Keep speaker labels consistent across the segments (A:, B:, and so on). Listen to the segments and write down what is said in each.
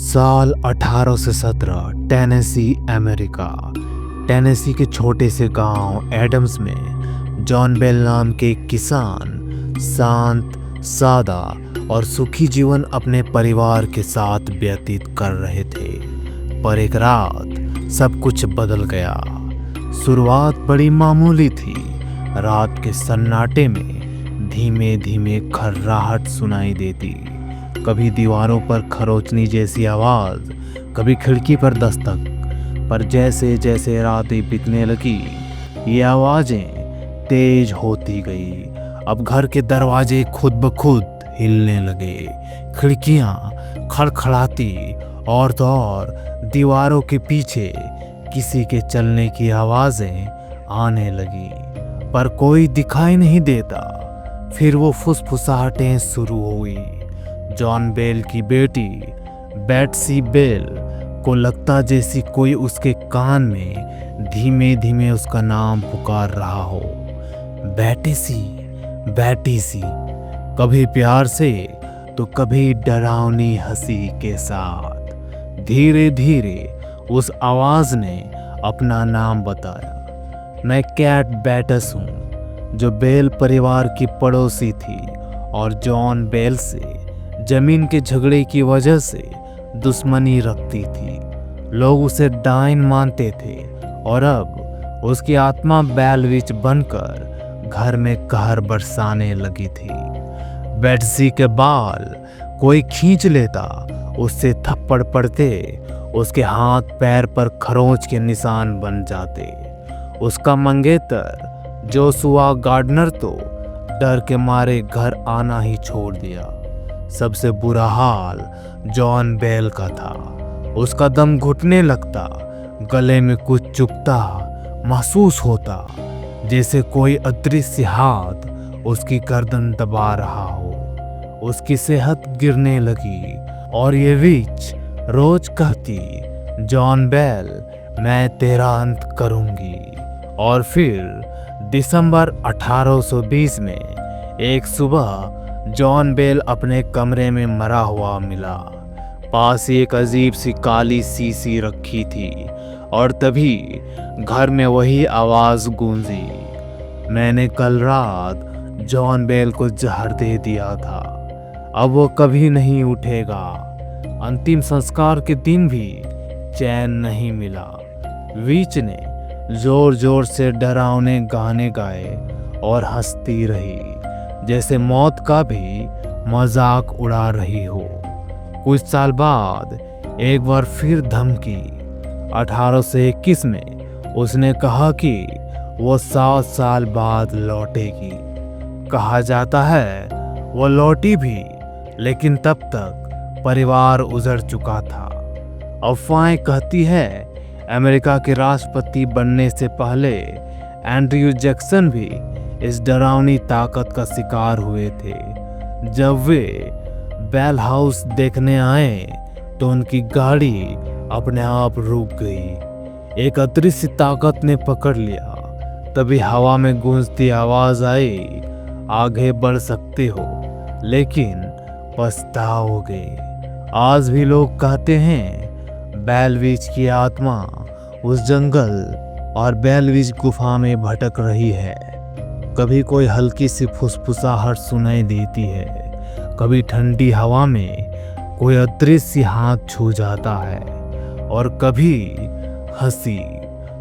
A: साल 1817 Tennessee America. Tennessee के छोटे से गांव एडम्स में जॉन बेल नाम के एक किसान शांत, सादा और सुखी जीवन अपने परिवार के साथ व्यतीत कर रहे थे। पर एक रात सब कुछ बदल गया। शुरुआत बड़ी मामूली थी। रात के सन्नाटे में धीमे धीमे खर्राहट सुनाई देती। कभी दीवारों पर खरोचनी जैसी आवाज, कभी खिड़की पर दस्तक। पर जैसे जैसे रातें बीतने लगी, ये आवाजें तेज होती गई। अब घर के दरवाजे खुद ब खुद हिलने लगे, खिड़कियां खड़खड़ाती और तो और दीवारों के पीछे किसी के चलने की आवाजें आने लगी। पर कोई दिखाई नहीं देता। फिर वो फुसफुसाहटें शुरू हुई। जॉन बेल की बेटी बेट्सी बेल को लगता जैसी कोई उसके कान में धीमे धीमे उसका नाम पुकार रहा हो। बेटीसी, बेटीसी, कभी प्यार से तो कभी डरावनी हंसी के साथ। धीरे धीरे उस आवाज ने अपना नाम बताया। मैं कैट बेटस हूँ, जो बेल परिवार की पड़ोसी थी और जॉन बेल से जमीन के झगड़े की वजह से दुश्मनी रखती थी। लोग उसे डाइन मानते थे और अब उसकी आत्मा बेलविच बनकर घर में कहर बरसाने लगी थी। बेट्सी के बाल कोई खींच लेता, उससे थप्पड़ पड़ते, उसके हाथ पैर पर खरोंच के निशान बन जाते। उसका मंगेतर जोशुआ गार्डनर तो डर के मारे घर आना ही छोड़ दिया। सबसे बुरा हाल जॉन बेल का था। उसका दम घुटने लगता, गले में कुछ चुभता महसूस होता, जैसे कोई अदृश्य हाथ उसकी गर्दन दबा रहा हो। उसकी सेहत गिरने लगी और ये विच रोज कहती, जॉन बेल, मैं तेरा अंत करूंगी। और फिर दिसंबर 1820 में एक सुबह जॉन बेल अपने कमरे में मरा हुआ मिला। पास ही एक अजीब सी काली शीशी रखी थी और तभी घर में वही आवाज गूंजी, मैंने कल रात जॉन बेल को जहर दे दिया था, अब वो कभी नहीं उठेगा। अंतिम संस्कार के दिन भी चैन नहीं मिला। विच ने जोर जोर से डरावने गाने गाए और हंसती रही, जैसे मौत का भी मजाक उड़ा रही हो। कुछ साल बाद एक बार फिर धमकी। 1821 में उसने कहा कि वो 7 साल बाद लौटेगी। कहा जाता है वो लौटी भी, लेकिन तब तक परिवार उजड़ चुका था। अफवाहें कहती है अमेरिका के राष्ट्रपति बनने से पहले एंड्रयू जैक्सन भी इस डरावनी ताकत का शिकार हुए थे। जब वे बेल हाउस देखने आए तो उनकी गाड़ी अपने आप रुक गई। एक अदृश्य ताकत ने पकड़ लिया। तभी हवा में गूंजती आवाज आई, आगे बढ़ सकते हो लेकिन पछताओगे। आज भी लोग कहते हैं बेलविच की आत्मा उस जंगल और बेलविच गुफा में भटक रही है। कभी कोई हल्की सी फुसफुसाहट सुनाई देती है, कभी ठंडी हवा में कोई अदृश्य हाथ छू जाता है और कभी हंसी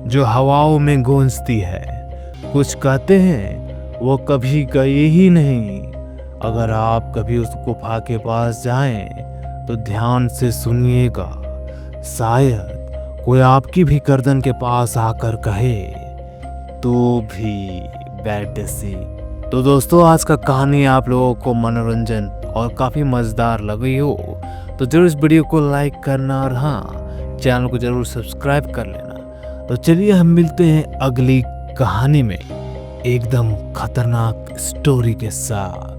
A: जो हवाओं में गूंजती है। कुछ कहते हैं वो कभी गई ही नहीं। अगर आप कभी उस गुफा के पास जाएं तो ध्यान से सुनिएगा, शायद कोई आपकी भी गर्दन के पास आकर कहे, तो भी बेटीसी। तो दोस्तों, आज का कहानी आप लोगों को मनोरंजन और काफ़ी मज़ेदार लगी हो तो जरूर इस वीडियो को लाइक करना और हाँ, चैनल को जरूर सब्सक्राइब कर लेना। तो चलिए हम मिलते हैं अगली कहानी में एकदम खतरनाक स्टोरी के साथ।